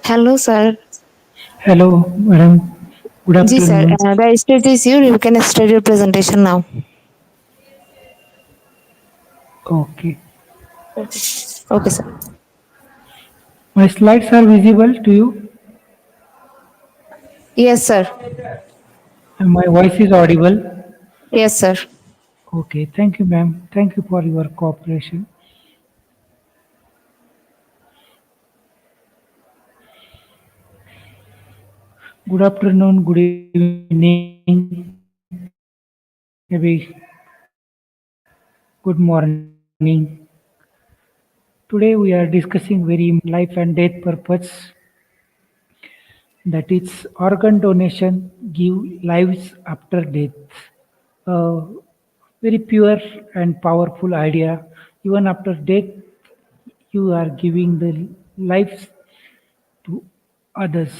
Hello, sir. Hello, madam. Good Ji, sir. afternoon. The stage is you. You can start your presentation now. Okay. Okay, sir. My slides are visible to you Yes, sir. and my voice is audible. Yes, sir. Okay. Thank you, ma'am. Thank you for your cooperation. Good afternoon, good evening, maybe good morning. Today we are discussing very important life and death purpose, that is organ donation give lives after death. A very pure and powerful idea. Even after death, you are giving the lives to others.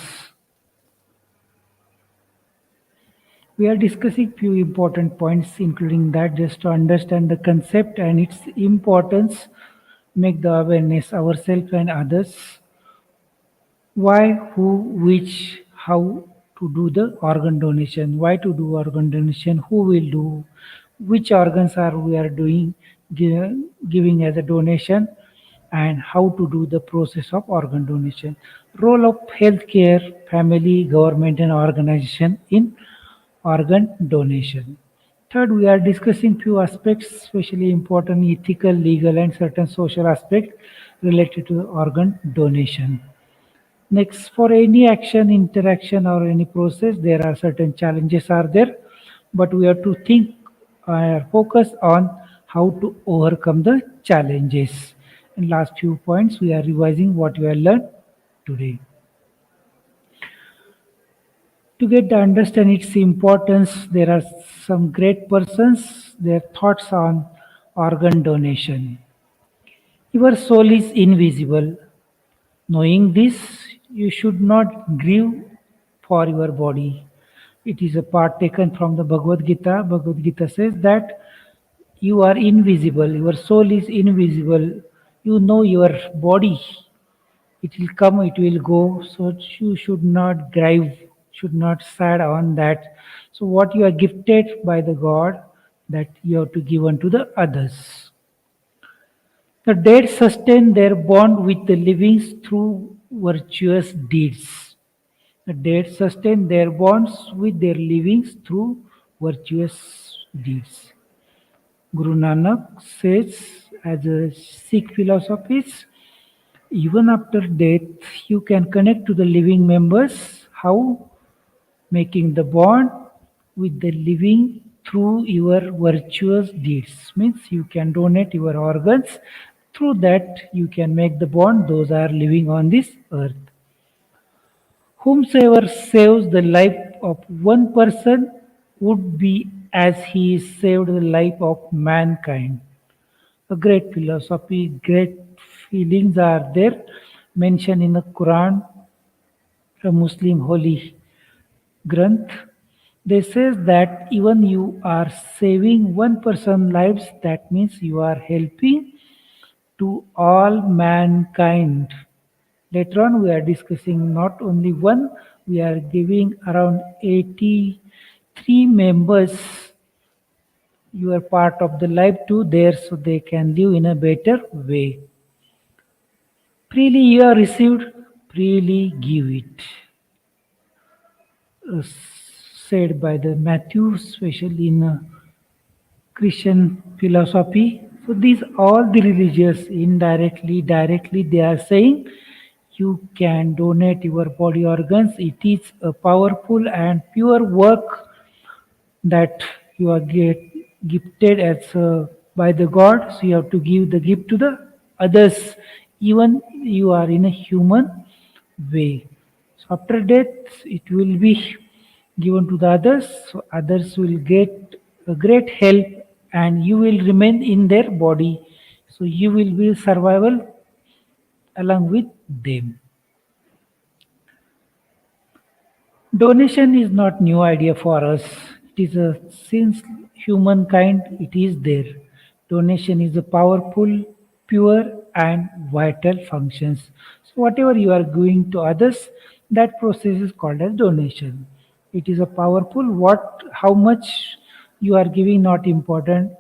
We are discussing few important points, including that just to understand the concept and its importance, make the awareness ourselves and others. Why, who, which, how to do the organ donation, why to do organ donation, who will do, which organs are we are doing, giving as a donation, and how to do the process of organ donation. Role of healthcare, family, government, and organization in organ donation. Third, we are discussing few aspects, especially important ethical, legal, and certain social aspects related to organ donation. Next, for any action, interaction, or any process, there are certain challenges are there, but we have to think focus on how to overcome the challenges. In last few points, we are revising what we have learned today. To get the understand its importance, there are some great persons, their thoughts on organ donation. Your soul is invisible. Knowing this, you should not grieve for your body. It is a part taken from the Bhagavad Gita. Bhagavad Gita says that you are invisible, your soul is invisible. You know your body, it will come, it will go, so you should not grieve, should not sad on that. So what you are gifted by the God, that you have to give unto the others. The dead sustain their bond with the living through virtuous deeds. The dead sustain their bonds with their livings through virtuous deeds. Guru Nanak says, as a Sikh philosophy, even after death, you can connect to the living members. How? Making the bond with the living through your virtuous deeds. Means you can donate your organs. Through that, you can make the bond. Those are living on this earth. Whomsoever saves the life of one person would be as he saved the life of mankind. A great philosophy, great feelings are there mentioned in the Quran, a Muslim holy Granth. They says that even you are saving one person's lives, that means you are helping to all mankind. Later on, we are discussing not only one, we are giving around 83 members. You are part of the life too there, so they can live in a better way. Freely you are received, freely give it. Uh, Said by the Matthew, especially in Christian philosophy. So these all the religious indirectly, directly they are saying you can donate your body organs. It is a powerful and pure work that you are gifted as by the God. So you have to give the gift to the others, even you are in a human way. So after death, it will be given to the others. So others will get a great help, and you will remain in their body. So you will be survival along with them. Donation is not new idea for us. It is a since humankind it is there. Donation is a powerful, pure and vital functions. So whatever you are giving to others, that process is called as donation. It is a powerful what how much you are giving not important.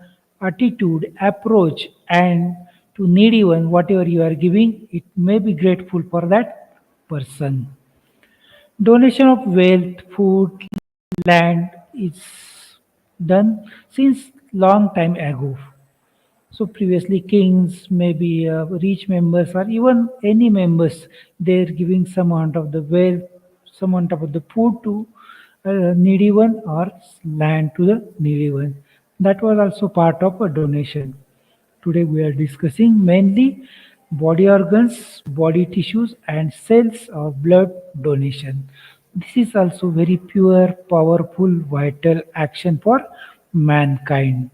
Attitude, approach and to needy one, whatever you are giving, it may be grateful for that person. Donation of wealth, food, land is done since long time ago. So previously kings, maybe rich members or even any members, they're giving some amount of the wealth, some amount of the food to needy one or land to the needy one. That was also part of a donation. Today we are discussing mainly body organs, body tissues and cells of blood donation. This is also very pure, powerful, vital action for mankind.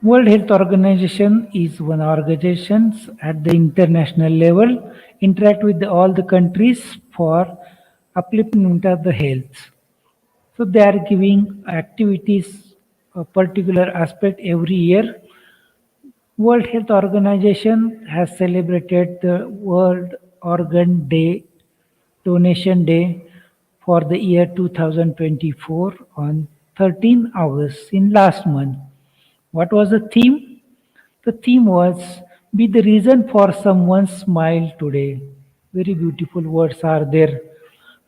World Health Organization is one organization at the international level interact with all the countries for upliftment of the health. So they are giving activities a particular aspect every year. World Health Organization has celebrated the World Organ Day, Donation Day for the year 2024 on 13 August in last month. What was the theme? The theme was be the reason for someone's smile today. Very beautiful words are there.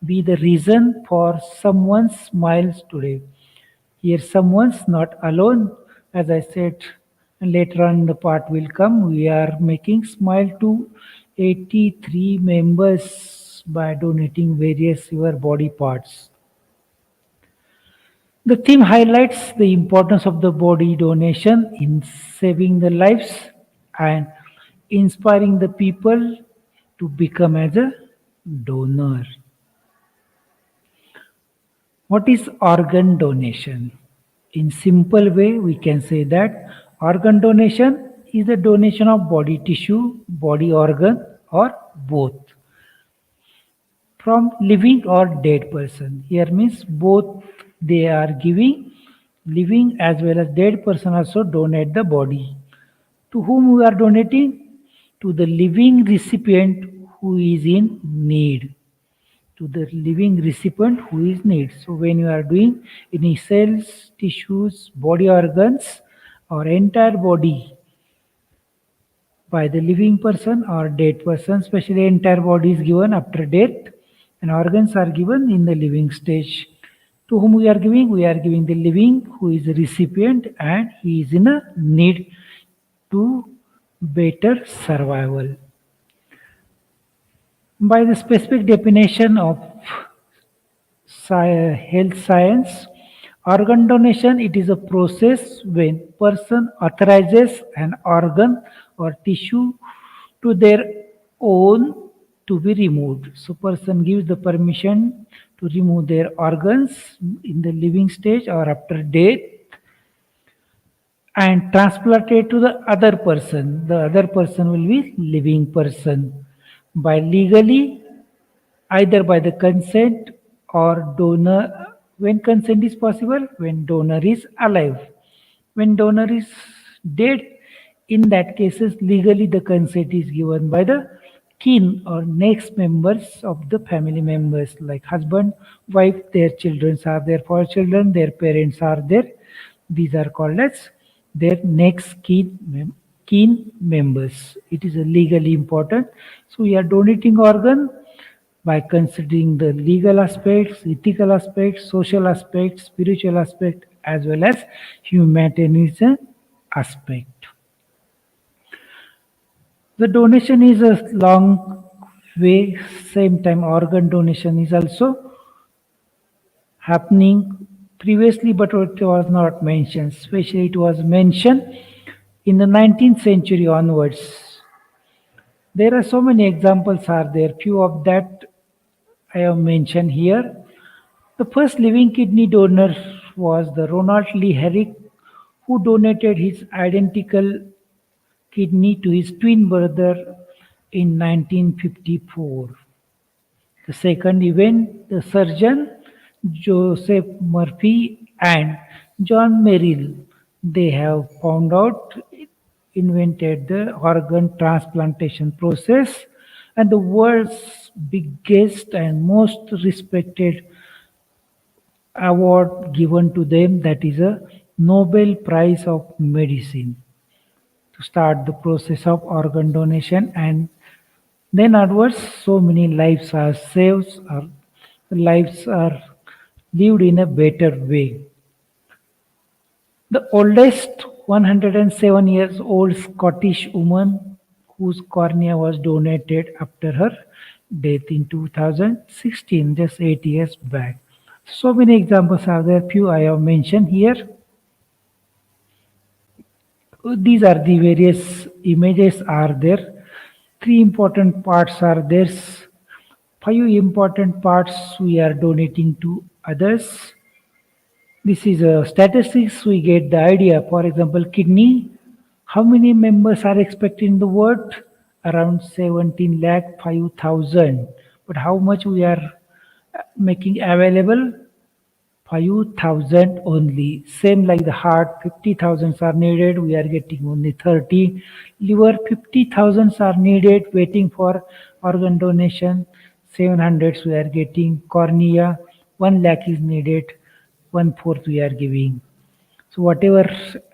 Be the reason for someone's smiles today. Here, someone's not alone. As I said, and later on the part will come. We are making smile to 83 members by donating various your body parts. The theme highlights the importance of the body donation in saving the lives and inspiring the people to become as a donor. What is organ donation? In simple way, we can say that organ donation is the donation of body tissue, body organ, or both from living or dead person. Here means both they are giving, living as well as dead person also donate the body. To whom we are donating? To the living recipient who is in need, to the living recipient who is need. So when you are doing any cells, tissues, body organs, or entire body by the living person or dead person, especially entire body is given after death, and organs are given in the living stage. To whom we are giving? We are giving the living who is the recipient and he is in a need to better survival. By the specific definition of health science, organ donation, it is a process when person authorizes an organ or tissue to their own to be removed. So person gives the permission to remove their organs in the living stage or after death and transplanted to the other person. The other person will be living person. By legally, either by the consent or donor, when consent is possible, when donor is alive. When donor is dead, in that cases legally the consent is given by the kin or next members of the family members, like husband, wife, their children are there, for children their parents are there. These are called as their next kin members. It is a legally important. So we are donating organ by considering the legal aspects, ethical aspects, social aspects, spiritual aspect, as well as humanitarian aspect. The donation is a long way, same time organ donation is also happening previously, but it was not mentioned. Especially it was mentioned in the 19th century onwards. There are so many examples are there. Few of that I have mentioned here. The first living kidney donor was the Ronald Lee Herrick, who donated his identical kidney to his twin brother in 1954. The second event, the surgeon Joseph Murphy and John Merrill, they have found out, invented the organ transplantation process, and the world's biggest and most respected award given to them, that is a Nobel Prize of Medicine, to start the process of organ donation, and then onwards so many lives are saved or lives are lived in a better way. The oldest 107 years old Scottish woman whose cornea was donated after her death in 2016, just 8 years back. So many examples are there, few I have mentioned here. These are the various images are there. Three important parts are there. Five important parts we are donating to others. This is a statistics, we get the idea. For example, kidney, how many members are expected in the world? Around 17 lakh 5,000. But how much we are making available? 5,000 only. Same like the heart, 50,000 are needed, we are getting only 30. Liver, 50,000 are needed, waiting for organ donation. 700 we are getting. Cornea, 1 lakh is needed, 1/4 we are giving. So whatever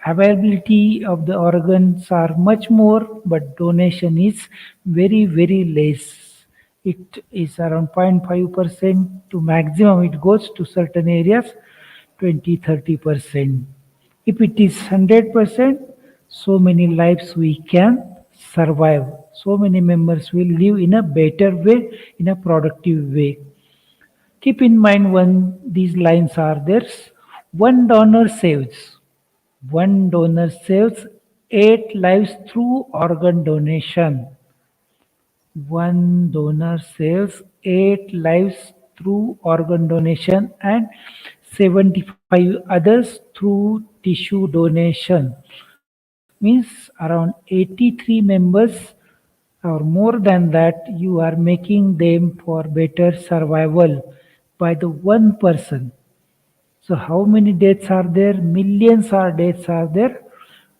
availability of the organs are much more, but donation is very, very less. It is around 0.5% to maximum it goes to certain areas, 20-30%. If it is 100%, so many lives we can survive. So many members will live in a better way, in a productive way. Keep in mind when these lines are there, one donor saves. One donor saves 8 lives through organ donation. One donor saves 8 lives through organ donation and 75 others through tissue donation. Means around 83 members or more than that, you are making them for better survival by the one person. So how many deaths are there? Millions of deaths are there.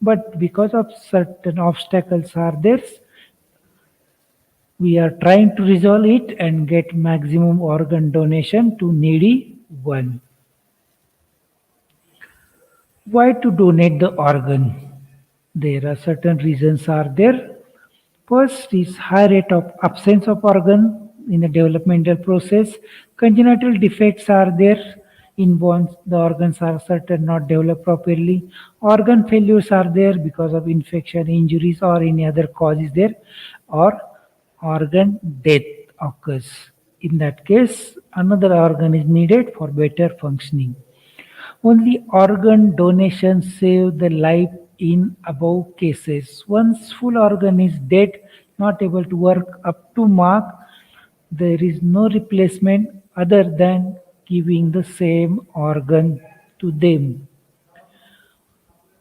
But because of certain obstacles are there, We are trying to resolve it and get maximum organ donation to needy one. Why to donate the organ? There are certain reasons are there. First is high rate of absence of organ in the developmental process. Congenital defects are there. Inborn, the organs are certain not developed properly. Organ failures are there because of infection, injuries, or any other cause is there, or organ death occurs. In that case, another organ is needed for better functioning. Only organ donation save the life in above cases. Once full organ is dead, not able to work up to mark, there is no replacement other than giving the same organ to them.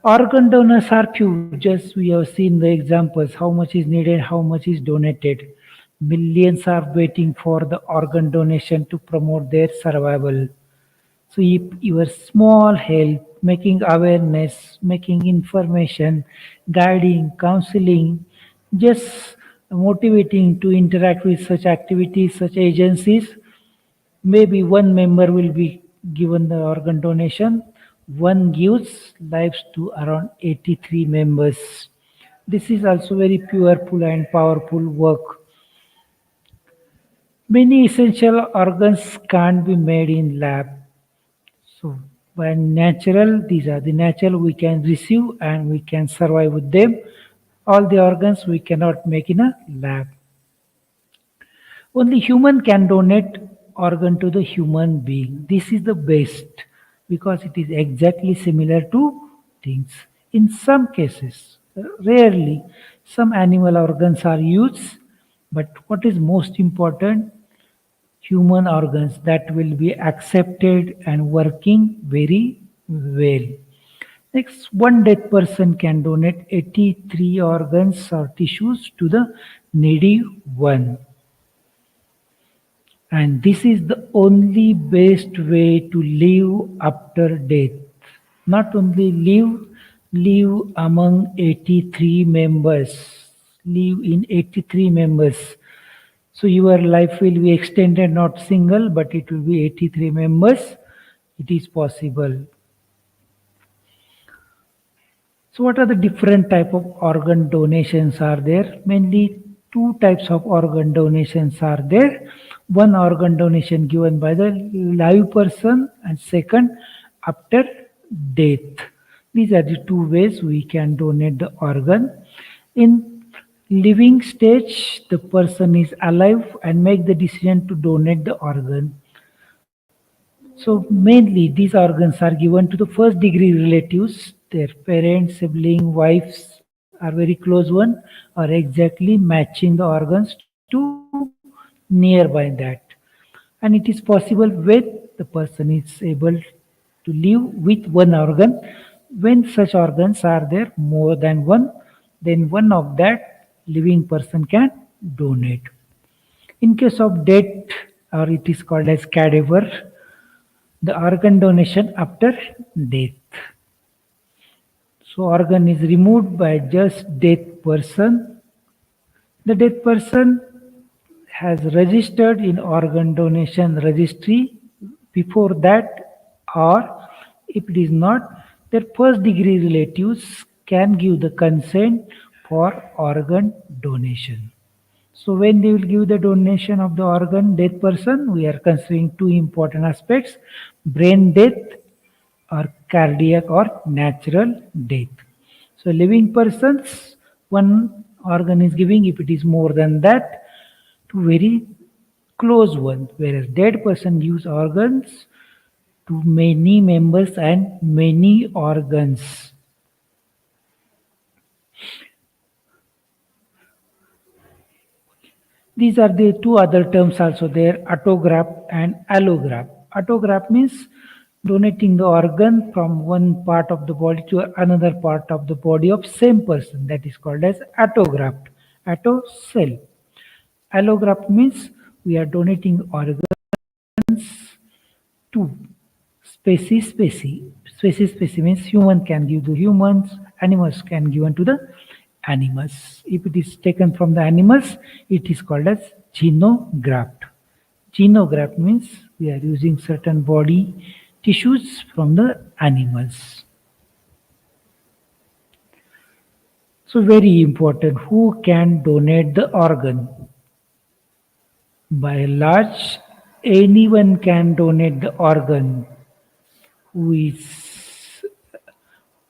Organ donors are few, just we have seen the examples, how much is needed, how much is donated. Millions are waiting for the organ donation to promote their survival. So if your small help, making awareness, making information, guiding, counseling, just motivating to interact with such activities, such agencies, maybe one member will be given the organ donation. One gives lives to around 83 members. This is also very powerful and powerful work. Many essential organs can't be made in lab. So when natural, these are the natural we can receive and we can survive with them. All the organs we cannot make in a lab. Only human can donate organ to the human being. This is the best because it is exactly similar to things. In some cases, rarely, some animal organs are used, but what is most important, human organs that will be accepted and working very well. Next, one dead person can donate 83 organs or tissues to the needy one. And this is the only best way to live after death. Not only live among 83 members, live in 83 members. So your life will be extended, not single, but it will be 83 members. It is possible. So what are the different type of organ donations are there? Mainly two types of organ donations are there. One organ donation given by the live person and second after death. These are the two ways we can donate the organ. In living stage, the person is alive and make the decision to donate the organ. So mainly these organs are given to the first degree relatives, their parents, sibling, wives are very close one, are exactly matching the organs to nearby that. And it is possible when the person is able to live with one organ. When such organs are there more than one, then one of that living person can donate. In case of death, or it is called as cadaver, the organ donation after death. So organ is removed by just dead person. The dead person has registered in organ donation registry before that, or if it is not, their first degree relatives can give the consent for organ donation. So when they will give the donation of the organ, dead person, we are considering two important aspects: brain death or cardiac or natural death. So living persons, one organ is giving if it is more than that to very close one, whereas dead person gives organs to many members and many organs. These are the two other terms also there, autograft and allograft. Autograft means donating the organ from one part of the body to another part of the body of same person. That is called as autograft. Auto cell. Allograft means we are donating organs to species. Species means human can give to humans, animals can give to the animals. If it is taken from the animals, it is called as xenograft. Xenograft means we are using certain body tissues from the animals. So very important, who can donate the organ? By and large, anyone can donate the organ who is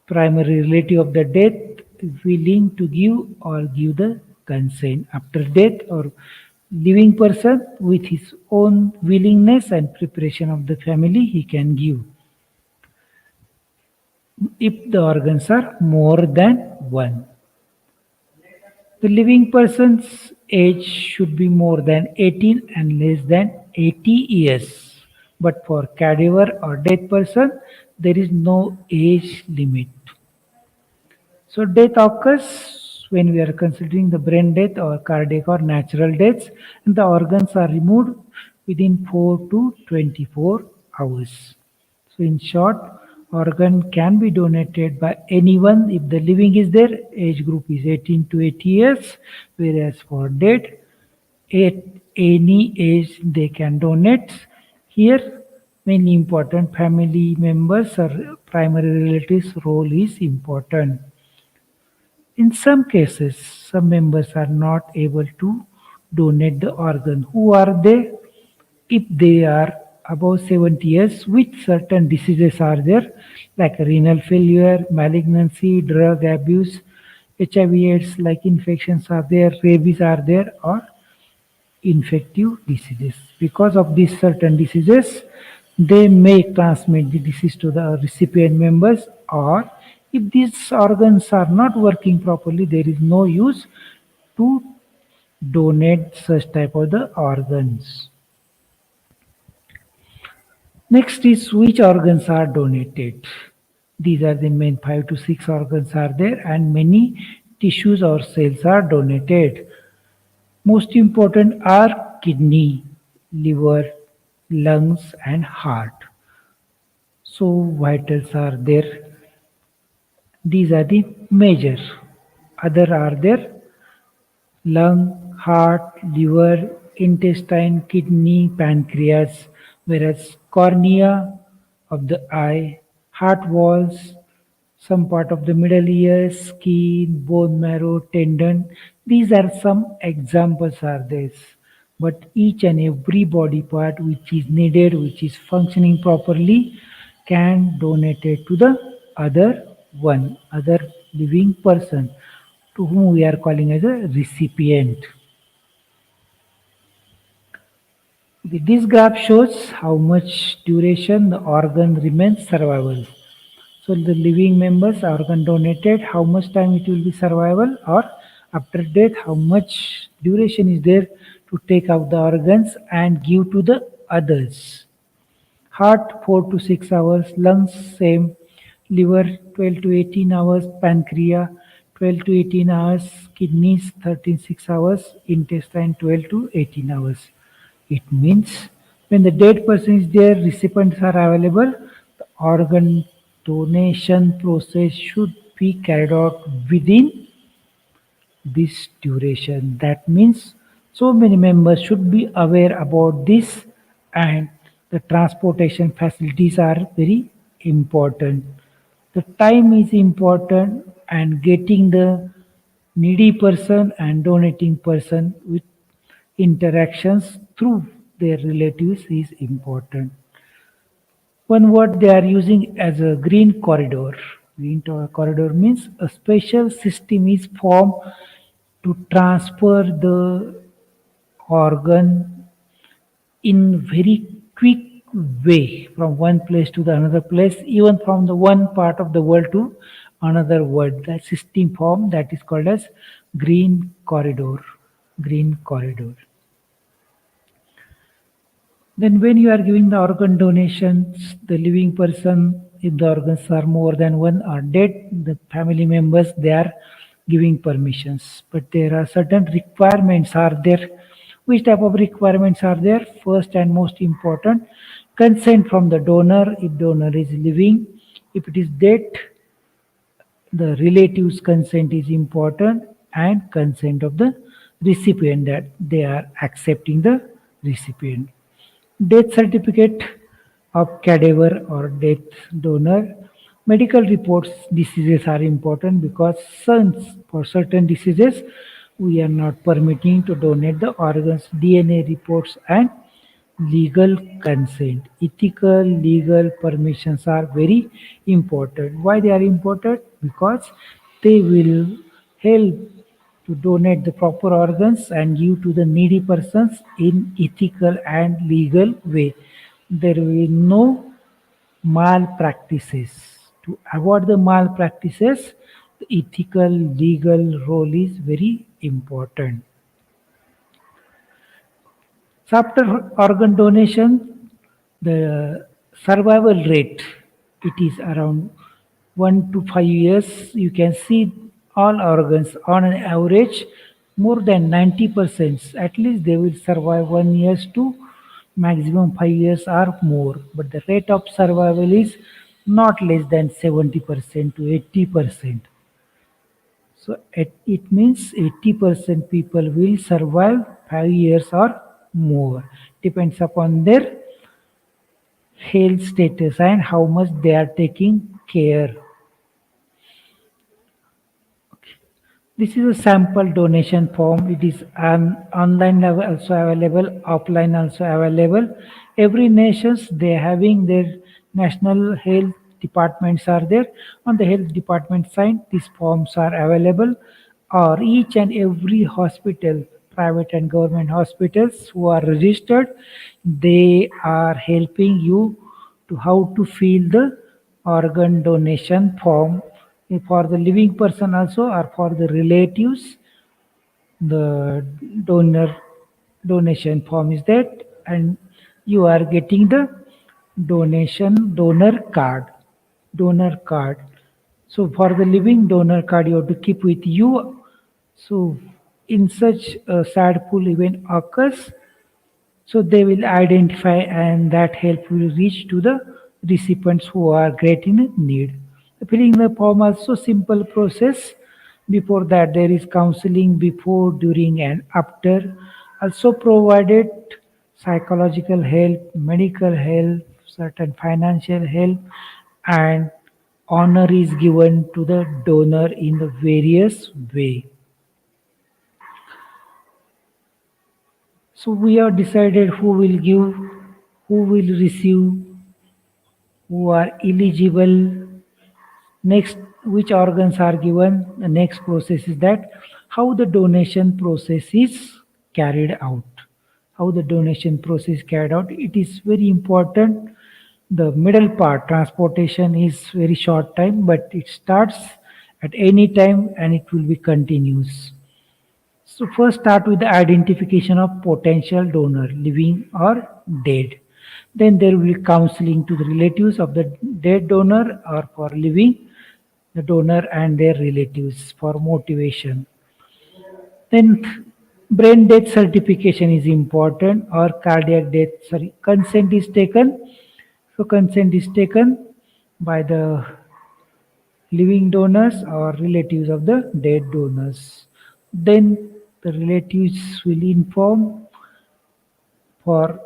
primary relative of the death willing to give or give the consent. After death or living person with his own willingness and preparation of the family, he can give. If the organs are more than one. The living person's age should be more than 18 and less than 80 years. But for cadaver or dead person, there is no age limit. So death occurs when we are considering the brain death or cardiac or natural deaths, and the organs are removed within 4 to 24 hours. So in short, organ can be donated by anyone if the living is there, age group is 18 to 80 years, whereas for dead, at any age they can donate. Here, many important family members or primary relatives role is important. In some cases, some members are not able to donate the organ. Who are they? If they are above 70 years, which certain diseases are there, like renal failure, malignancy, drug abuse, HIV/AIDS, like infections are there, rabies are there, or infective diseases. Because of these certain diseases, they may transmit the disease to the recipient members, or if these organs are not working properly, there is no use to donate such type of the organs. Next is which organs are donated. These are the main 5 to 6 organs are there, and many tissues or cells are donated. Most important are kidney, liver, lungs and heart. So vitals are there. These are the major. Other are there lung, heart, liver, intestine, kidney, pancreas, whereas cornea of the eye, heart walls, some part of the middle ear, skin, bone marrow, tendon. These are some examples are this. But each and every body part which is needed, which is functioning properly, can donate it to the other one, other living person, to whom we are calling as a recipient. This graph shows how much duration the organ remains survival. So the living members organ donated, how much time it will be survival, or after death, how much duration is there to take out the organs and give to the others. Heart 4 to 6 hours, lungs same, liver 12 to 18 hours, pancreas 12 to 18 hours, kidneys 13 6 hours, intestine 12 to 18 hours. It means when the dead person is there, recipients are available, the organ donation process should be carried out within this duration. That means so many members should be aware about this, and the transportation facilities are very important. The time is important, and getting the needy person and donating person with interactions through their relatives is important. One word they are using as a green corridor. Corridor means a special system is formed to transfer the organ in very quick way from one place to the another place, even from the one part of the world to another world. That system form that is called as green corridor. Green corridor. Then when you are giving the organ donations, the living person, if the organs are more than one, are dead, the family members, they are giving permissions. But there are certain requirements are there. Which type of requirements are there? First and most important, consent from the donor if donor is living. If it is dead, the relatives' consent is important and consent of the recipient that they are accepting the recipient. Death certificate of cadaver or death donor. Medical reports diseases are important because for certain diseases we are not permitting to donate the organs. DNA reports and legal consent. Ethical legal permissions are very important. Why they are important? Because they will help to donate the proper organs and give to the needy persons in ethical and legal way. There will be no malpractices. To avoid the malpractices, the ethical legal role is very important. So after organ donation, the survival rate, it is around 1 to 5 years. You can see all organs on an average more than 90%. At least they will survive 1 year to maximum 5 years or more. But the rate of survival is not less than 70% to 80%. So it means 80% people will survive 5 years or more. Depends upon their health status and how much they are taking care. This is a sample donation form. It is an online level also available, offline also available. Every nations they having their national health departments are there. On the health department side, these forms are available. Or each and every hospital, private and government hospitals who are registered, they are helping you to how to fill the organ donation form for the living person also or for the relatives. The donor donation form is that, and you are getting the donor card. So for the living donor card you have to keep with you. So in such a sad pool event occurs, so they will identify and that help will reach to the recipients who are great in need. Filling the form also simple process. Before that there is counseling before, during and after. Also provided psychological help, medical help, certain financial help, and honor is given to the donor in the various way. So we have decided who will give, who will receive, who are eligible. Next, which organs are given. The next process is that how the donation process is carried out. How the donation process carried out. It is very important. The middle part, transportation, is very short time, but it starts at any time and it will be continuous. So first start with the identification of potential donor, living or dead. Then there will be counseling to the relatives of the dead donor or for living the donor and their relatives for motivation. Then brain death certification is important or cardiac death, consent is taken. So consent is taken by the living donors or relatives of the dead donors. Then the relatives will inform for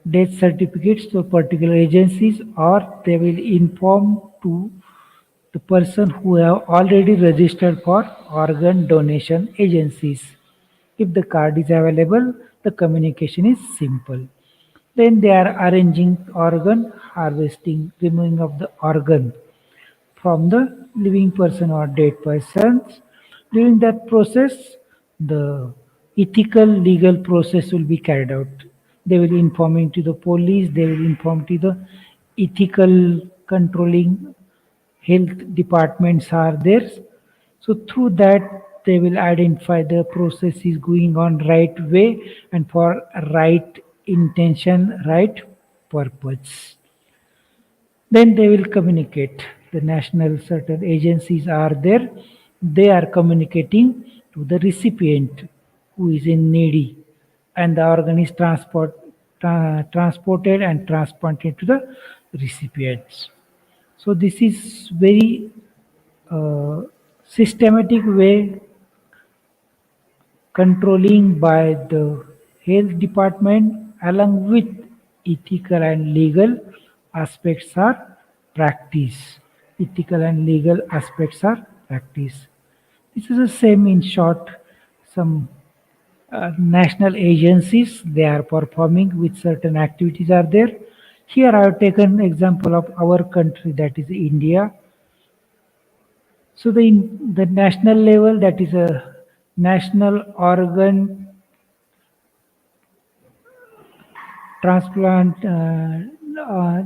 death certificates to particular agencies or they will inform to the person who have already registered for organ donation agencies. If the card is available, the communication is simple. Then they are arranging organ harvesting, removing of the organ from the living person or dead persons. During that process, the ethical legal process will be carried out. They will inform to the police, they will inform to the ethical controlling health departments are there. So through that they will identify the process is going on right way and for right intention, right purpose. Then they will communicate. The national certain agencies are there. They are communicating to the recipient who is in needy, and the organ is transported and transplanted to the recipients. So this is very uh, systematic way controlling by the health department along with ethical and legal aspects are practice. Ethical and legal aspects are practice. This is the same in short. Some national agencies they are performing with certain activities are there. Here I have taken example of our country, that is India. So the national level, that is a national organ transplant,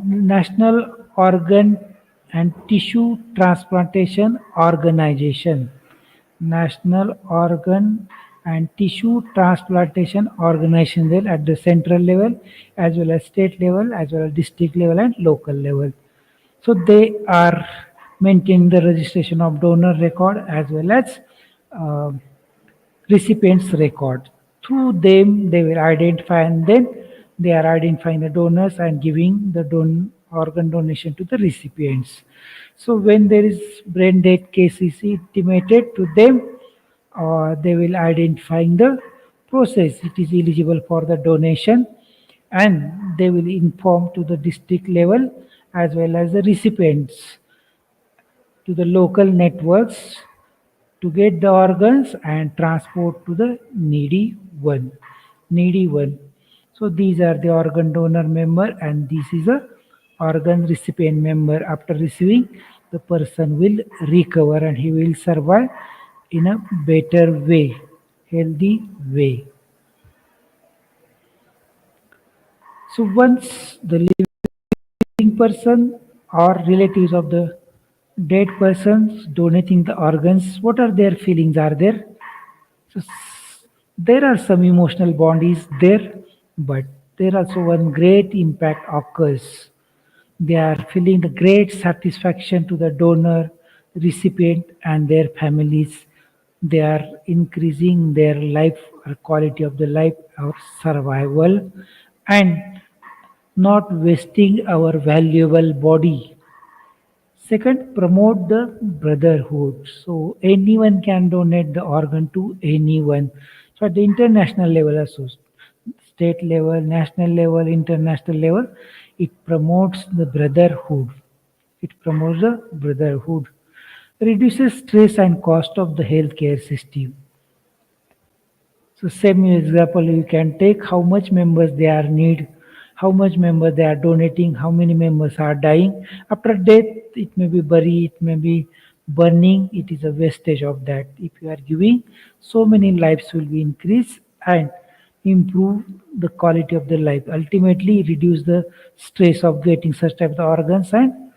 national organ and tissue transplantation organization. National organ and tissue transplantation organization there at the central level, as well as state level, as well as district level and local level. So they are maintaining the registration of donor record as well as uh, recipient's record. Through them, they will identify, and then they are identifying the donors and giving the organ donation to the recipients. So when there is brain death case is intimated to them, they will identifying the process. It is eligible for the donation, and they will inform to the district level as well as the recipients to the local networks to get the organs and transport to the needy one. So these are the organ donor member, and this is a organ recipient member. After receiving, the person will recover and he will survive in a better way, healthy way. So once the living person or relatives of the dead persons donating the organs, what are their feelings are there? So there are some emotional bond is there, but there also one great impact occurs. They are feeling the great satisfaction to the donor, recipient, and their families. They are increasing their life or quality of the life or survival, and not wasting our valuable body. Second, promote the brotherhood. So anyone can donate the organ to anyone. So at the international level, also state level, national level, international level, it promotes the brotherhood. It promotes the brotherhood. Reduces stress and cost of the healthcare system. So same example you can take how much members they are need, how much members they are donating, how many members are dying. After death, it may be buried, it may be burning. It is a wastage of that. If you are giving, so many lives will be increased and improve the quality of the life. Ultimately, reduce the stress of getting such type of organs and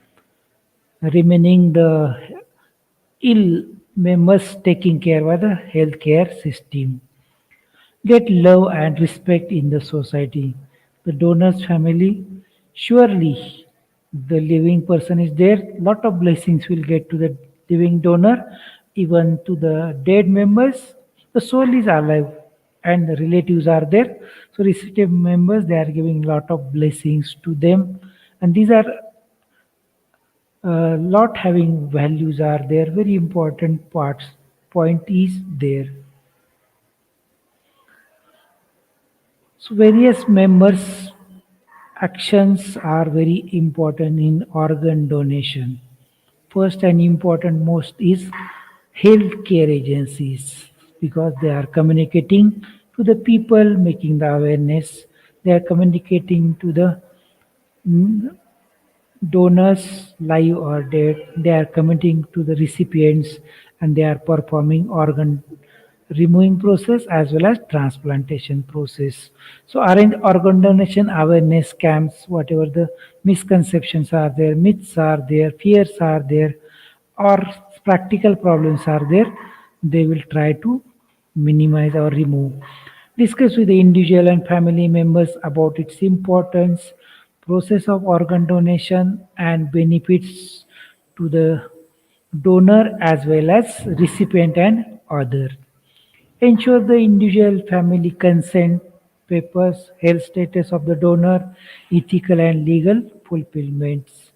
remaining the ill members taking care by the healthcare system. Get love and respect in the society. The donor's family, surely the living person is there. Lot of blessings will get to the living donor, even to the dead members. The soul is alive and the relatives are there. So recipient members, they are giving lot of blessings to them. And these are lot having values are there. Very important parts. Point is there. So various members' actions are very important in organ donation. First and important most is healthcare agencies because they are communicating to the people, making the awareness. They are communicating to the donors, live or dead. They are committing to the recipients and they are performing organ removing process as well as transplantation process. So arrange organ donation awareness camps, whatever the misconceptions are there, myths are there, fears are there, or practical problems are there, they will try to minimize or remove. Discuss with the individual and family members about its importance, process of organ donation, and benefits to the donor as well as recipient and other. Ensure the individual family consent papers, health status of the donor, ethical and legal fulfillments.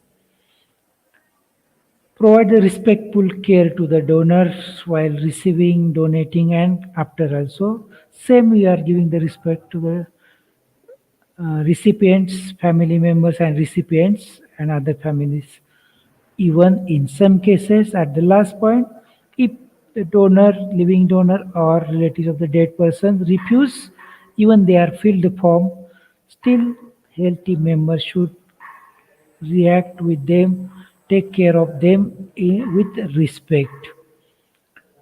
Provide the respectful care to the donors while receiving, donating, and after also. Same, we are giving the respect to the recipients, family members, and recipients, and other families. Even in some cases, at the last point, if the donor, living donor, or relatives of the dead person refuse, even they are filled the form, still healthy members should react with them, take care of them with respect.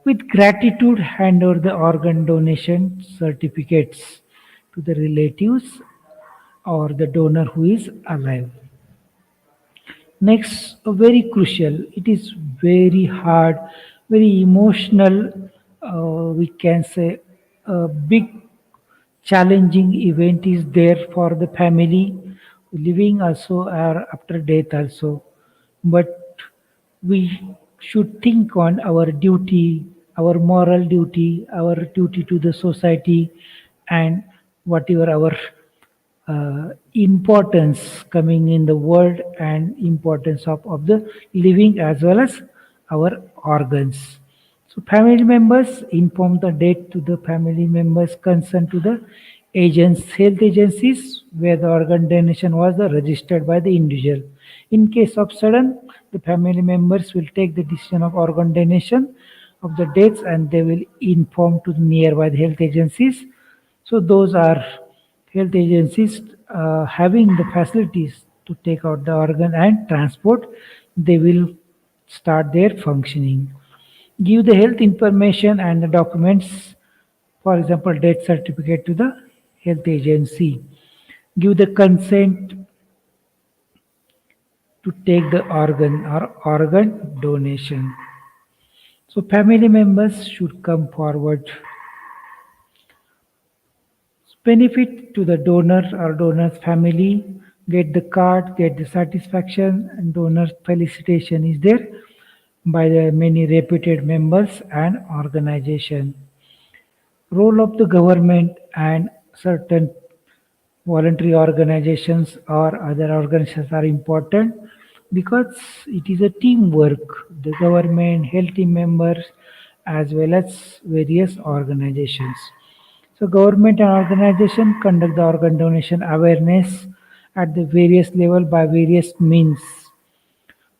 With gratitude, hand over the organ donation certificates to the relatives or the donor who is alive. Next, very crucial, it is very hard, very emotional, we can say a big challenging event is there for the family living also or after death also. But we should think on our duty, our moral duty, our duty to the society, and whatever our importance coming in the world and importance of the living as well as our organs. So family members inform the death to the family members concerned to the agents, health agencies where the organ donation was registered by the individual. In case of sudden, the family members will take the decision of organ donation of the deaths and they will inform to the nearby health agencies. So those are health agencies having the facilities to take out the organ and transport, they will start their functioning. Give the health information and the documents, for example, death certificate to the health agency. Give the consent to take the organ or organ donation. So family members should come forward. Benefit to the donor or donor's family, get the card, get the satisfaction, and donor felicitation is there by the many reputed members and organization. Role of the government and certain voluntary organizations or other organizations are important because it is a teamwork. The government, healthy members, as well as various organizations. So government and organization conduct the organ donation awareness at the various level by various means.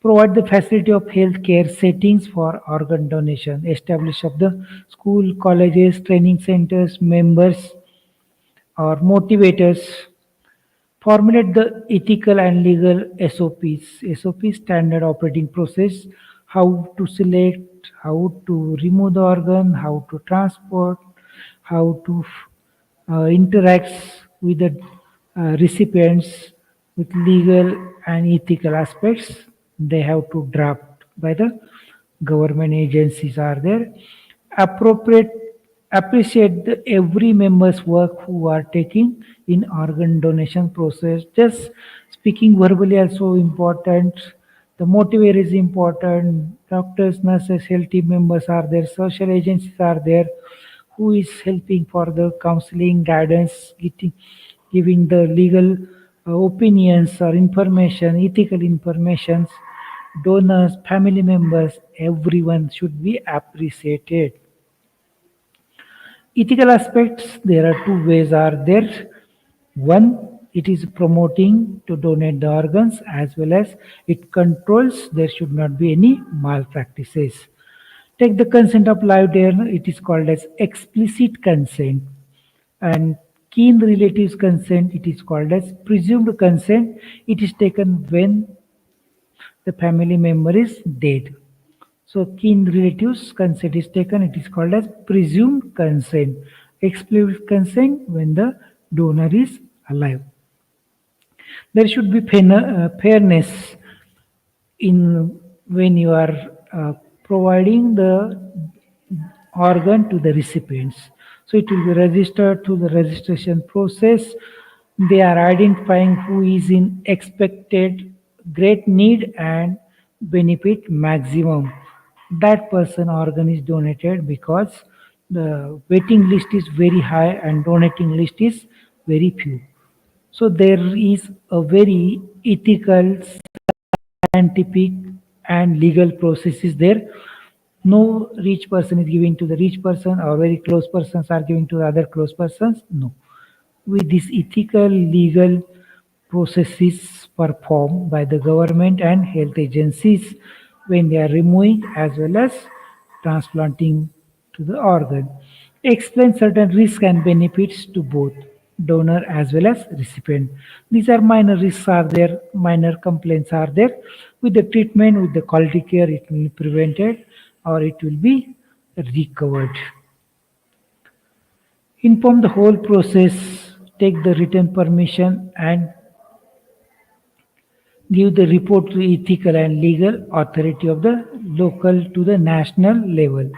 Provide the facility of healthcare settings for organ donation. Establish of the school, colleges, training centers, members or motivators. Formulate the ethical and legal SOPs. SOPs standard operating process. How to select, how to remove the organ, how to transport, how to interacts with the recipients with legal and ethical aspects they have to draft by the government agencies are there. Appropriate appreciate the every member's work who are taking in organ donation process. Just speaking verbally also important. The motivator is important. Doctors, nurses, health team members are there. Social agencies are there who is helping for the counseling, guidance, giving the legal opinions or information, ethical informations, donors, family members, everyone should be appreciated. Ethical aspects, there are two ways are there. One, it is promoting to donate the organs as well as it controls there should not be any malpractices. Take the consent of live donor, it is called as explicit consent. And keen relatives consent, it is called as presumed consent. It is taken when the family member is dead. So keen relatives consent is taken, it is called as presumed consent. Explicit consent when the donor is alive. There should be fairness in when you are providing the organ to the recipients. So it will be registered to the registration process. They are identifying who is in expected great need and benefit maximum. That person organ is donated because the waiting list is very high and donating list is very few. So there is a very ethical, scientific and legal process is there. No rich person is giving to the rich person or very close persons are giving to the other close persons. No. With this ethical legal processes performed by the government and health agencies when they are removing as well as transplanting to the organ. Explain certain risks and benefits to both donor as well as recipient. These are minor risks are there, minor complaints are there. With the treatment, with the quality care, it will be prevented or it will be recovered. Inform the whole process, take the written permission and give the report to ethical and legal authority of the local to the national level.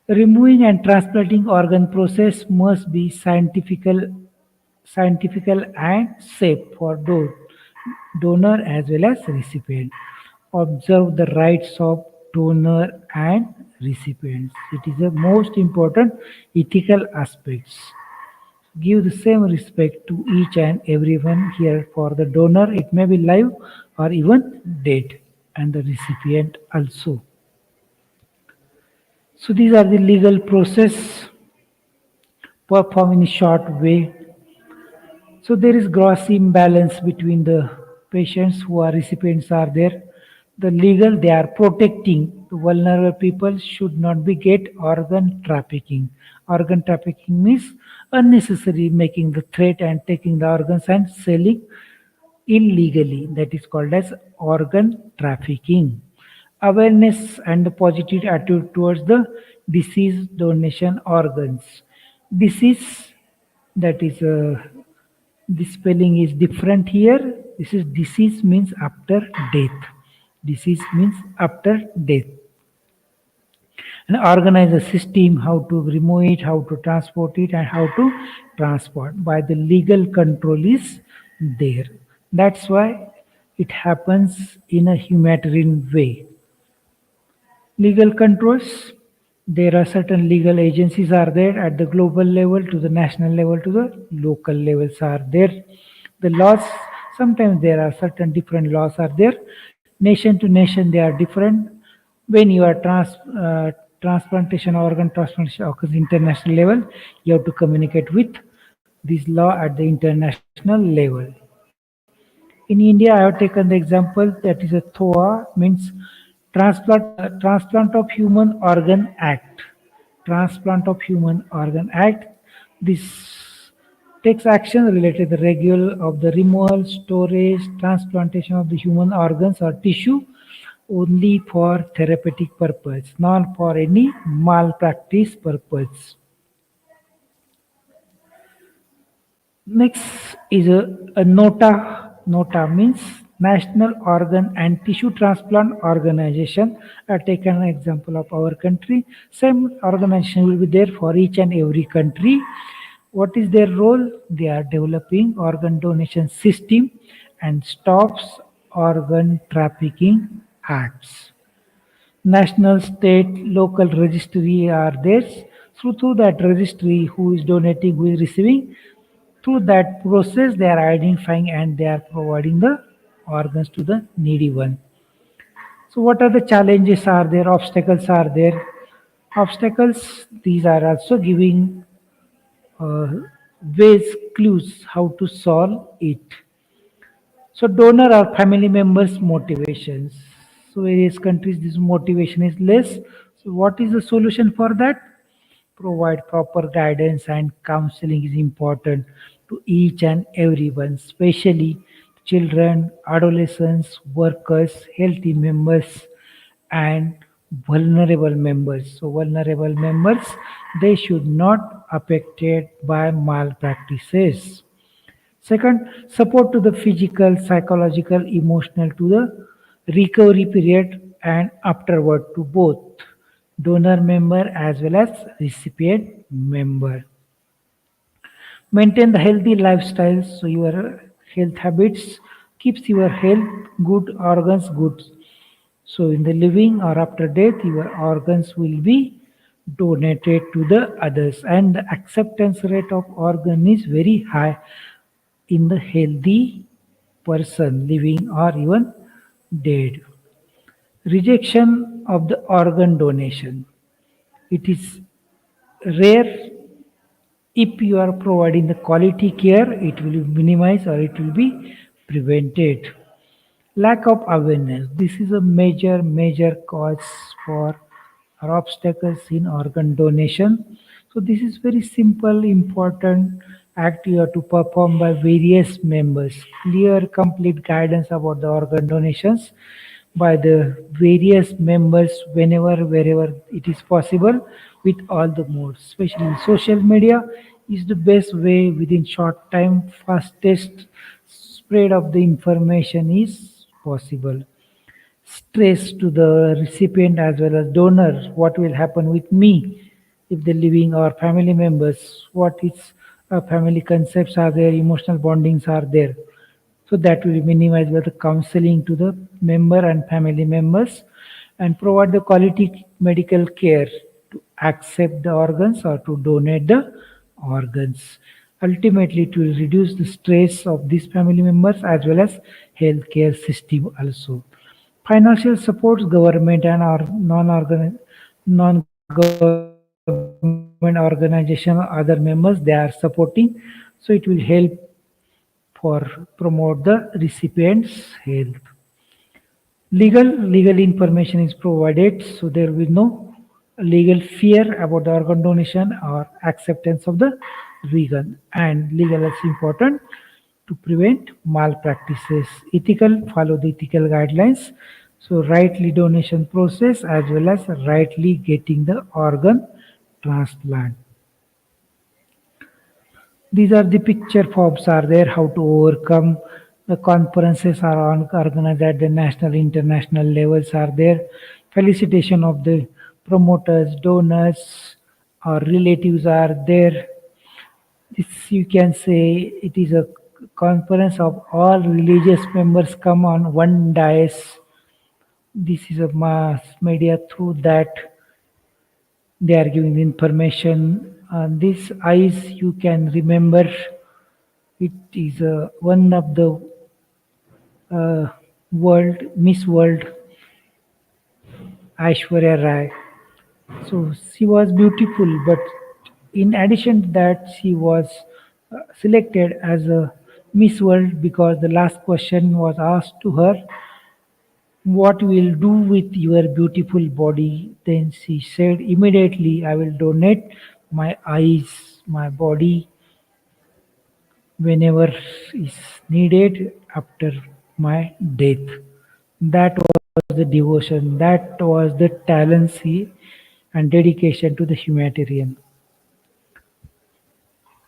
Removing and transplanting organ process must be scientifical and safe for both donor as well as recipient. Observe the rights of donor and recipients. It is the most important ethical aspects. Give the same respect to each and everyone here. For the donor, it may be live or even dead, and the recipient also. So these are the legal process performed in a short way. So there is gross imbalance between the patients who are recipients are there. The legal they are protecting the vulnerable people should not be get organ trafficking. Organ trafficking means unnecessary making the threat and taking the organs and selling illegally. That is called as organ trafficking. Awareness and the positive attitude towards the disease donation organs. Disease, that is the spelling is different here. This is disease means after death. Disease means after death. And organize a system how to remove it, how to transport it, and how to transport. By the legal control is there. That's why it happens in a humanitarian way. Legal controls, there are certain legal agencies are there at the global level to the national level to the local levels are there. The laws, sometimes there are certain different laws are there. Nation to nation they are different. When you are transplantation organ transplantation occurs international level, you have to communicate with this law at the international level. In India, I have taken the example that is a THOA, means Transplant of Human Organ Act. Transplant of Human Organ Act. This takes action related to the regular of the removal, storage, transplantation of the human organs or tissue only for therapeutic purpose, not for any malpractice purpose. Next is a NOTA. NOTA means National Organ and Tissue Transplant Organization. I take an example of our country. Same organization will be there for each and every country. What is their role? They are developing organ donation system and stops organ trafficking acts. National, state, local registry are there. Through that registry, who is donating, who is receiving, through that process, they are identifying and they are providing the organs to the needy one. So, what are the challenges are there? Obstacles are there? Obstacles, these are also giving uh, ways, clues how to solve it. So, donor or family members' motivations. So, various countries, this motivation is less. So, what is the solution for that? Provide proper guidance and counseling is important to each and everyone, especially children, adolescents, workers, healthy members, and vulnerable members. So vulnerable members, they should not affected by malpractices. Second, support to the physical, psychological, emotional to the recovery period and afterward to both donor member as well as recipient member. Maintain the healthy lifestyle so your health habits keeps your health good, organs good. So in the living or after death, your organs will be donated to the others, and the acceptance rate of organ is very high in the healthy person living or even dead. Rejection of the organ donation. It is rare. If you are providing the quality care, it will be minimized or it will be prevented. Lack of awareness. This is a major cause for or obstacles in organ donation. So this is very simple, important act you have to perform by various members. Clear, complete guidance about the organ donations by the various members whenever, wherever it is possible with all the modes. Especially social media is the best way within short time, fastest spread of the information is possible. Stress to the recipient as well as donor. What will happen with me if the living or family members? What is family concepts are there? Emotional bondings are there. So that will minimize by the counseling to the member and family members and provide the quality medical care to accept the organs or to donate the organs. Ultimately, it will reduce the stress of these family members as well as healthcare system also. Financial supports government and our non-government organization or other members they are supporting, so it will help for promote the recipient's health. Legal information is provided, so there will be no legal fear about the organ donation or acceptance of the vegan. And legal is important to prevent malpractices. Ethical, follow the ethical guidelines. So rightly donation process as well as rightly getting the organ transplant. These are the picture forms are there, how to overcome. The conferences are organized at the national, international levels are there. Felicitation of the promoters, donors, or relatives are there. This you can say it is a conference of all religious members come on one dais. This is a mass media through that they are giving information. This eyes you can remember it is one of the world Miss World Aishwarya Rai. So she was beautiful, but in addition to that, she was selected as a Miss World because the last question was asked to her, "What will do with your beautiful body?" Then she said, "Immediately, I will donate my eyes, my body, whenever is needed after my death." That was the devotion, that was the talent and dedication to the humanitarian.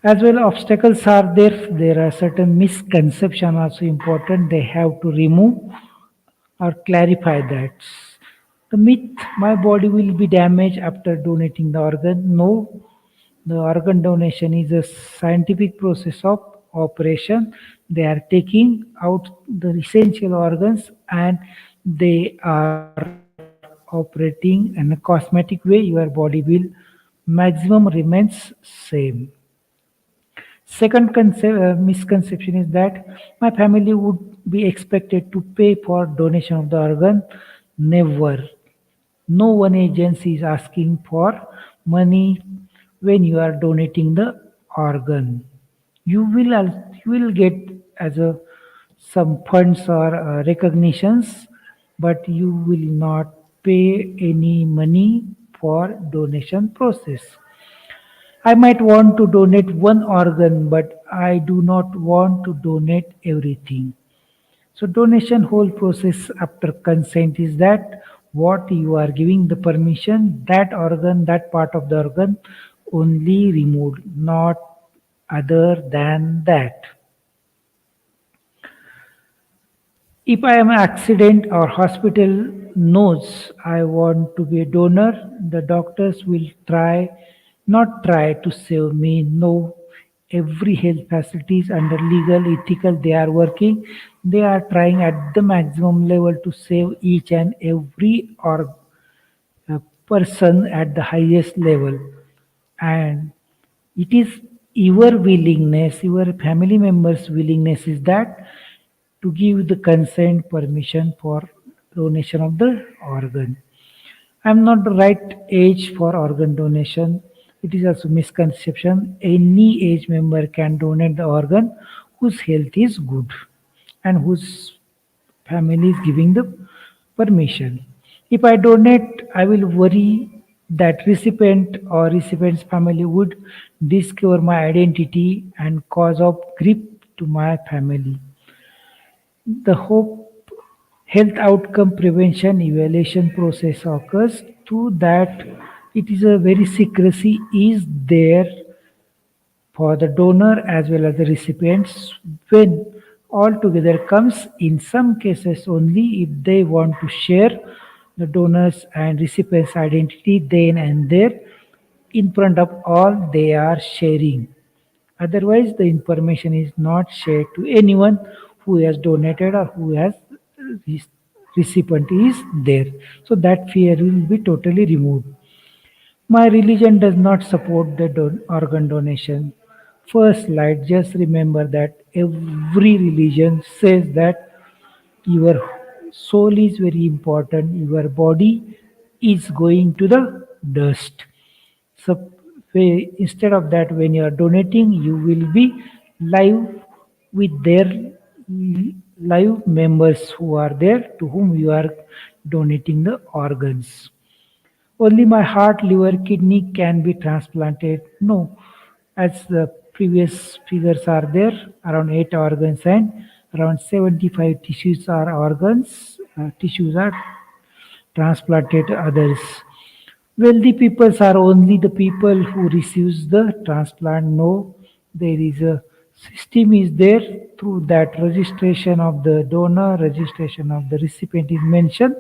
As well, obstacles are there. There are certain misconceptions also important. They have to remove or clarify that. The myth, my body will be damaged after donating the organ. No, the organ donation is a scientific process of operation. They are taking out the essential organs and they are operating in a cosmetic way. Your body will maximum remains same. Second misconception is that my family would be expected to pay for donation of the organ. Never. No one agency is asking for money when you are donating the organ. You will get as a some funds or recognitions, but you will not pay any money for donation process. I might want to donate one organ, but I do not want to donate everything. So donation whole process after consent is that what you are giving the permission, that organ, that part of the organ only removed, not other than that. If I am accident or hospital knows I want to be a donor, the doctors will not try to save me. No, every health facilities under legal, ethical, they are working. They are trying at the maximum level to save each and every or person at the highest level. And it is your willingness, your family members' willingness is that to give the consent permission for donation of the organ. I'm not the right age for organ donation. It is also misconception. Any age member can donate the organ whose health is good and whose family is giving the permission. If I donate, I will worry that recipient or recipient's family would discover my identity and cause of grief to my family. The hope health outcome prevention evaluation process occurs through that it is a very secrecy is there for the donor as well as the recipients when all together comes in some cases only if they want to share the donors and recipients identity then and there in front of all they are sharing. Otherwise, the information is not shared to anyone who has donated or who has this recipient is there. So that fear will be totally removed. My religion does not support the organ donation. First slide, just remember that every religion says that your soul is very important, your body is going to the dust. So instead of that, when you are donating, you will be live with their live members who are there to whom you are donating the organs. Only my heart, liver, kidney can be transplanted. No, as the previous figures are there, around 8 organs and around 75 tissues are organs, tissues are transplanted others. Wealthy peoples are only the people who receives the transplant. No, there is a system is there through that registration of the donor, registration of the recipient is mentioned,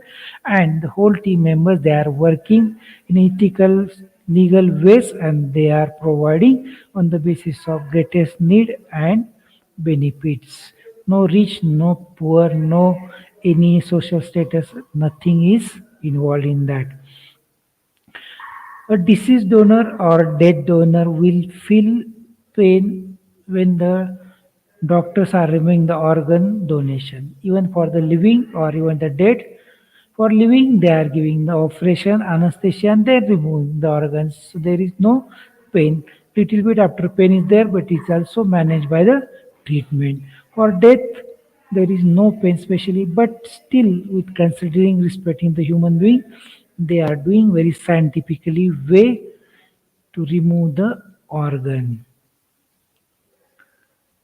and the whole team members they are working in ethical, legal ways, and they are providing on the basis of greatest need and benefits. No rich, no poor, no any social status, nothing is involved in that. A deceased donor or dead donor will feel pain when the doctors are removing the organ donation. Even for the living or even the dead, for living they are giving the operation, anesthesia, and they're removing the organs. So there is no pain. Little bit after pain is there, but it's also managed by the treatment. For death, there is no pain especially, but still with considering respecting the human being, they are doing very scientifically way to remove the organ.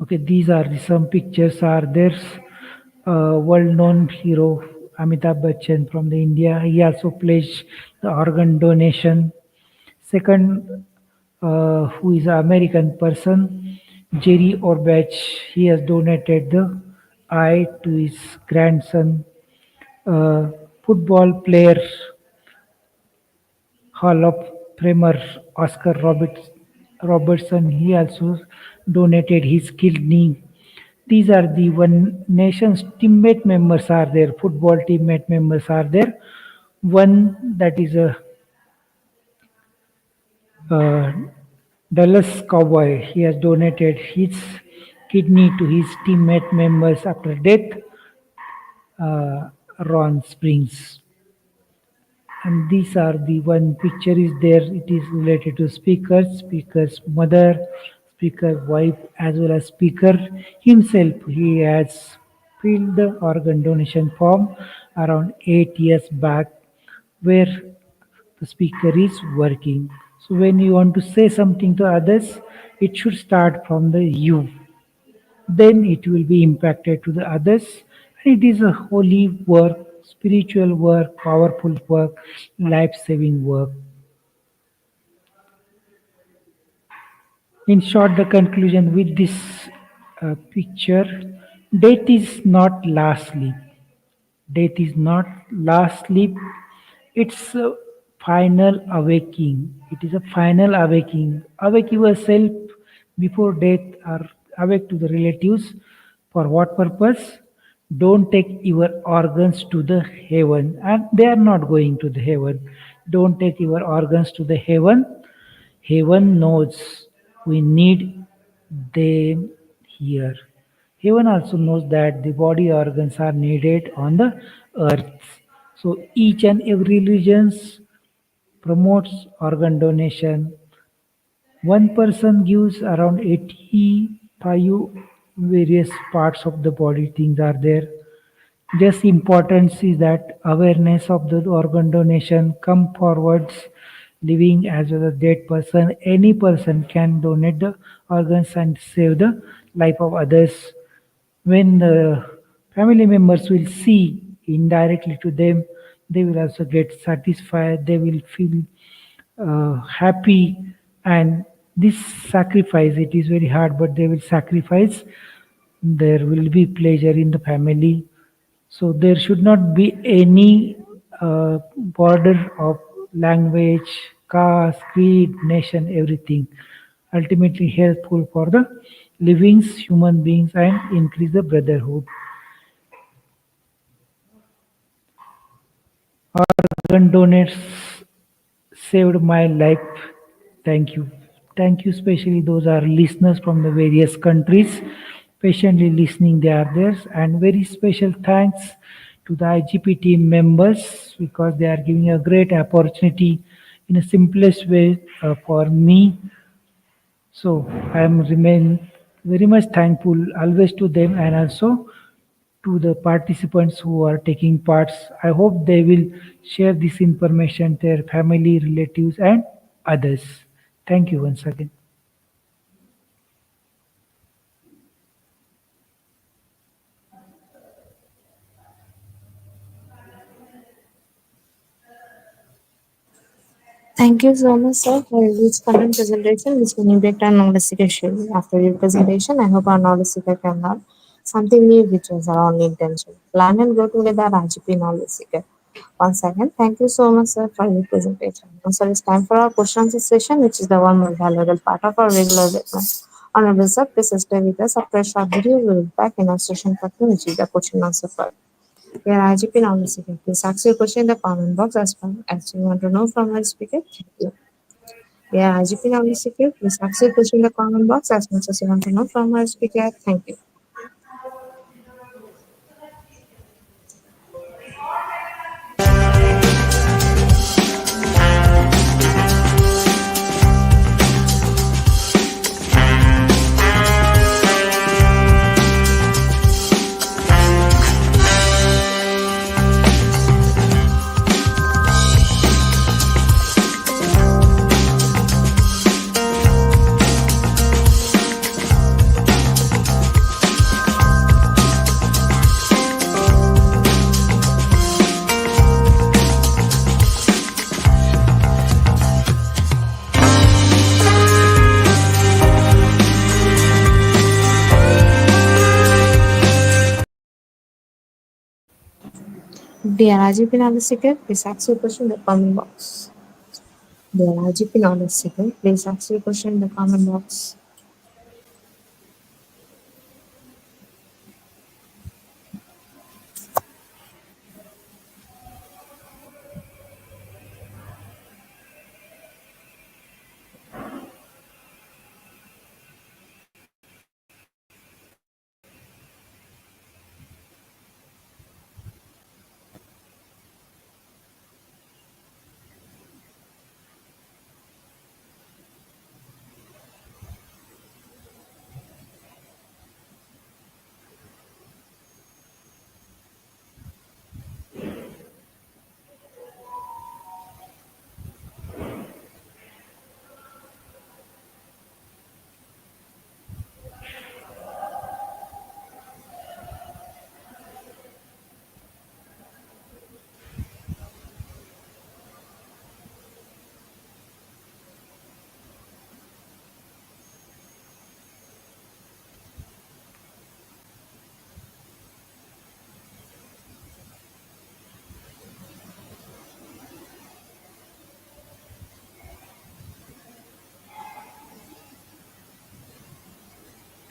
Okay, these are some pictures are there. World-known hero Amitabh Bachchan from the India. He also pledged the organ donation. Second, who is an American person, Jerry Orbach. He has donated the eye to his grandson. Uh, Football player Hall of Famer Oscar Robertson, he also donated his kidney. These are the one nation's teammate members are there, football teammate members are there. One that is a uh, Dallas Cowboy, he has donated his kidney to his teammate members after death, Ron Springs. And these are the one picture is there, it is related to speaker's mother, speaker wife, as well as speaker himself. He has filled the organ donation form around 8 years back where the speaker is working. So when you want to say something to others, it should start from the you, then it will be impacted to the others. It is a holy work, spiritual work, powerful work, life saving work. In short, the conclusion with this picture, death is not last sleep. Death is not last sleep. It's a final awakening. It is a final awakening. Awake yourself before death or awake to the relatives. For what purpose? Don't take your organs to the heaven. And they are not going to the heaven. Don't take your organs to the heaven. Heaven knows we need them here. Heaven also knows that the body organs are needed on the earth. So each and every religions promotes organ donation. One person gives around 85 various parts of the body things are there. Just importance is that awareness of the organ donation come forwards living as well as dead person. Any person can donate the organs and save the life of others. When the family members will see indirectly to them, they will also get satisfied, they will feel happy, and this sacrifice, it is very hard, but they will sacrifice. There will be pleasure in the family. So there should not be any border of language, caste, creed, nation, everything. Ultimately helpful for the livings, human beings, and increase the brotherhood. Organ donors saved my life. Thank you. Thank you, especially those are listeners from the various countries. Patiently listening, they are there. And very special thanks to the IGP team members because they are giving a great opportunity in a simplest way for me. So I am remain very much thankful always to them and also to the participants who are taking parts. I hope they will share this information to their family, relatives, and others. Thank you once again. Thank you so much, sir, for this content presentation, which will impact our knowledge seeker schedule. After your presentation, I hope our knowledge seeker can learn something new which is around intention. Learn and grow together, RGP knowledge seeker. Once again, thank you so much, sir, for your presentation. Now, sir, it's time for our question answer session, which is the one more valuable part of our regular webinar. Honorable sir, please stay with us. After a short video, we will be back in our session part two, which is the question answer part. Your IGP knowledge seeker, please ask your question in the comment box as well as you want to know from our speaker. Thank you. Yeah, IGP knowledge seeker, please ask your question in the comment box as much as you want to know from our speaker. Thank you. Dear IGP knowledge seeker, please ask your question in the comment box. Dear IGP knowledge seeker, please ask your question in the comment box.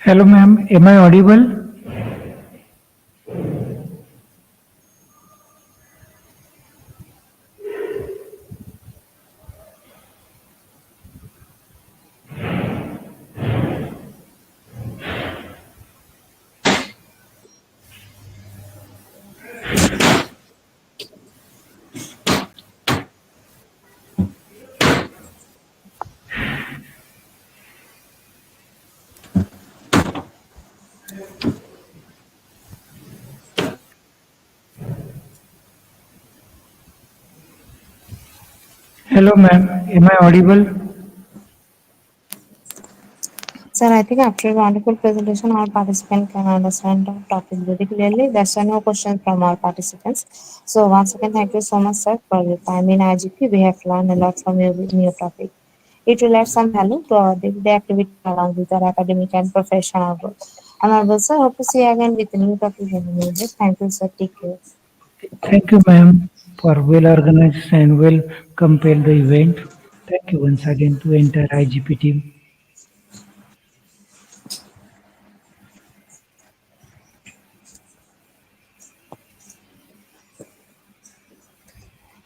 Hello, ma'am. Am I audible? Hello, ma'am. Am I audible? Sir, I think after a wonderful presentation, our participant can understand the topic very clearly. There's no questions from our participants. So once again, thank you so much, sir, for your time in IGP. We have learned a lot from your new topic. It will add some value to our day-to-day activity along with our academic and professional growth. And I will, sir, hope to see you again with a new topic in a new day. Thank you, sir. Take care. Thank you, ma'am, for well organized and well compiled the event. Thank you once again to entire IGP team.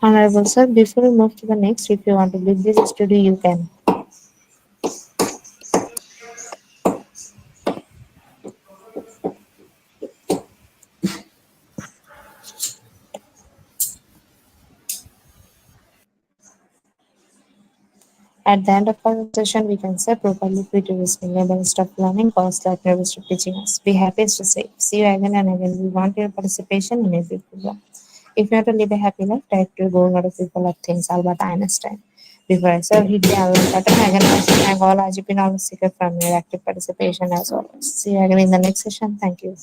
Honorable sir, before we move to the next, if you want to leave this studio, you can. At the end of our session, we can say properly quit risking never stop learning, cause like never stop teaching us. Be happy to say. See you again and again. We want your participation in every program. If you want to live a happy life, try to go out of people of things, Albert Einstein. Before I serve, hit the alert button. Again, I also thank all IGP knowledge seeker from your active participation as always. See you again in the next session. Thank you.